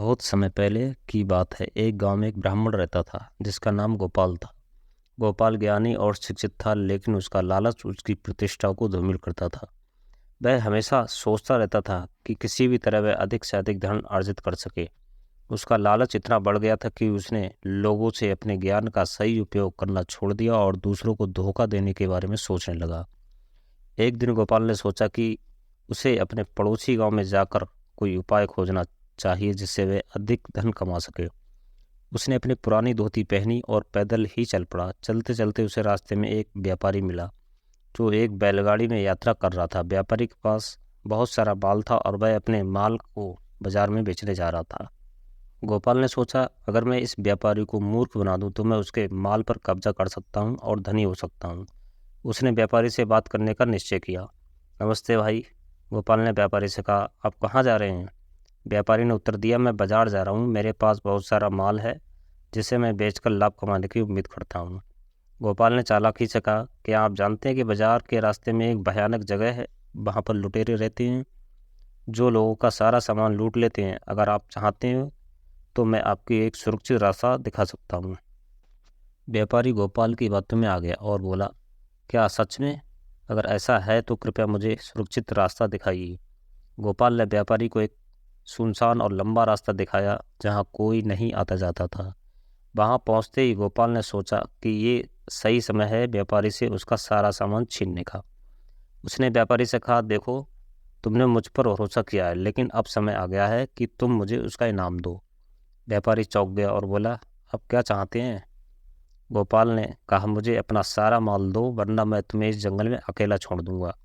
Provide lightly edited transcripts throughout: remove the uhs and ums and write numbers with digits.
बहुत समय पहले की बात है। एक गांव में एक ब्राह्मण रहता था जिसका नाम गोपाल था। गोपाल ज्ञानी और शिक्षित था, लेकिन उसका लालच उसकी प्रतिष्ठा को धूमिल करता था। वह हमेशा सोचता रहता था कि किसी भी तरह वह अधिक से अधिक धन अर्जित कर सके। उसका लालच इतना बढ़ गया था कि उसने लोगों से अपने ज्ञान का सही उपयोग करना छोड़ दिया और दूसरों को धोखा देने के बारे में सोचने लगा। एक दिन गोपाल ने सोचा कि उसे अपने पड़ोसी गांव में जाकर कोई उपाय खोजना चाहिए जिससे वह अधिक धन कमा सके। उसने अपनी पुरानी धोती पहनी और पैदल ही चल पड़ा। चलते चलते उसे रास्ते में एक व्यापारी मिला जो एक बैलगाड़ी में यात्रा कर रहा था। व्यापारी के पास बहुत सारा माल था और वह अपने माल को बाजार में बेचने जा रहा था। गोपाल ने सोचा, अगर मैं इस व्यापारी को मूर्ख बना दूं तो मैं उसके माल पर कब्जा कर सकता हूं और धनी हो सकता हूं। उसने व्यापारी से बात करने का निश्चय किया। नमस्ते भाई, गोपाल ने व्यापारी से कहा, आप कहाँ जा रहे हैं? व्यापारी ने उत्तर दिया, मैं बाजार जा रहा हूँ। मेरे पास बहुत सारा माल है जिसे मैं बेचकर लाभ कमाने की उम्मीद करता हूँ। गोपाल ने चालाकी से कहा, क्या आप जानते हैं कि बाजार के रास्ते में एक भयानक जगह है? वहाँ पर लुटेरे रहते हैं जो लोगों का सारा सामान लूट लेते हैं। अगर आप चाहते हैं तो मैं आपकी एक सुरक्षित रास्ता दिखा सकता हूँ। व्यापारी गोपाल की बातों में आ गया और बोला, क्या सच में? अगर ऐसा है तो कृपया मुझे सुरक्षित रास्ता दिखाइए। गोपाल ने व्यापारी को एक सुनसान और लंबा रास्ता दिखाया जहाँ कोई नहीं आता जाता था। वहां पहुंचते ही गोपाल ने सोचा कि ये सही समय है व्यापारी से उसका सारा सामान छीनने का। उसने व्यापारी से कहा, देखो, तुमने मुझ पर भरोसा किया है, लेकिन अब समय आ गया है कि तुम मुझे उसका इनाम दो। व्यापारी चौंक गया और बोला, अब क्या चाहते हैं? गोपाल ने कहा, मुझे अपना सारा माल दो, वरना मैं तुम्हें इस जंगल में अकेला छोड़ दूंगा।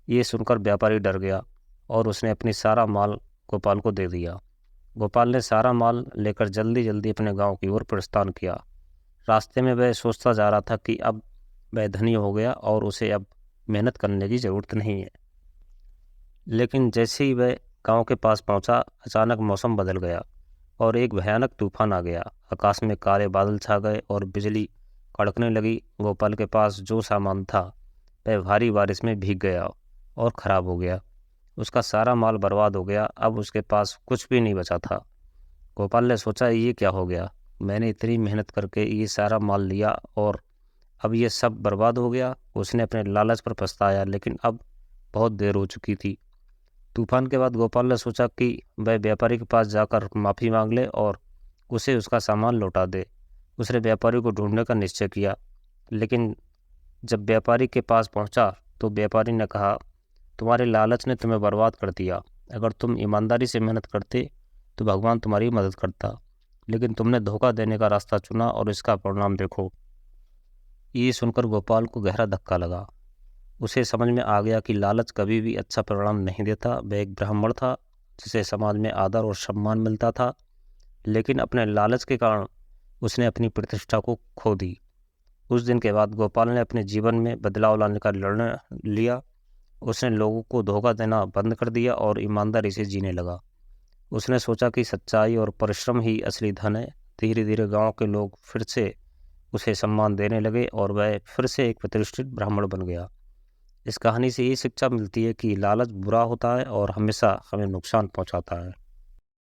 ये सुनकर व्यापारी डर गया और उसने अपनी सारा माल गोपाल को दे दिया। गोपाल ने सारा माल लेकर जल्दी जल्दी अपने गांव की ओर प्रस्थान किया। रास्ते में वह सोचता जा रहा था कि अब वह धनी हो गया और उसे अब मेहनत करने की जरूरत नहीं है। लेकिन जैसे ही वह गांव के पास पहुंचा, अचानक मौसम बदल गया और एक भयानक तूफान आ गया। आकाश में काले बादल छा गए और बिजली कड़कने लगी। गोपाल के पास जो सामान था वह भारी बारिश में भीग गया और खराब हो गया। उसका सारा माल बर्बाद हो गया। अब उसके पास कुछ भी नहीं बचा था। गोपाल ने सोचा, ये क्या हो गया? मैंने इतनी मेहनत करके ये सारा माल लिया और अब ये सब बर्बाद हो गया। उसने अपने लालच पर पछताया, लेकिन अब बहुत देर हो चुकी थी। तूफान के बाद गोपाल ने सोचा कि वह व्यापारी के पास जाकर माफ़ी मांग ले और उसे उसका सामान लौटा दे। उसने व्यापारी को ढूंढने का निश्चय किया, लेकिन जब व्यापारी के पास पहुंचा तो व्यापारी ने कहा, तुम्हारे लालच ने तुम्हें बर्बाद कर दिया। अगर तुम ईमानदारी से मेहनत करते तो भगवान तुम्हारी मदद करता, लेकिन तुमने धोखा देने का रास्ता चुना और इसका परिणाम देखो। ये सुनकर गोपाल को गहरा धक्का लगा। उसे समझ में आ गया कि लालच कभी भी अच्छा परिणाम नहीं देता। वह एक ब्राह्मण था जिसे समाज में आदर और सम्मान मिलता था, लेकिन अपने लालच के कारण उसने अपनी प्रतिष्ठा को खो दी। उस दिन के बाद गोपाल ने अपने जीवन में बदलाव लाने का निर्णय लिया। उसने लोगों को धोखा देना बंद कर दिया और ईमानदारी से जीने लगा। उसने सोचा कि सच्चाई और परिश्रम ही असली धन है। धीरे धीरे गांव के लोग फिर से उसे सम्मान देने लगे और वह फिर से एक प्रतिष्ठित ब्राह्मण बन गया। इस कहानी से ये शिक्षा मिलती है कि लालच बुरा होता है और हमेशा हमें नुकसान पहुंचाता है।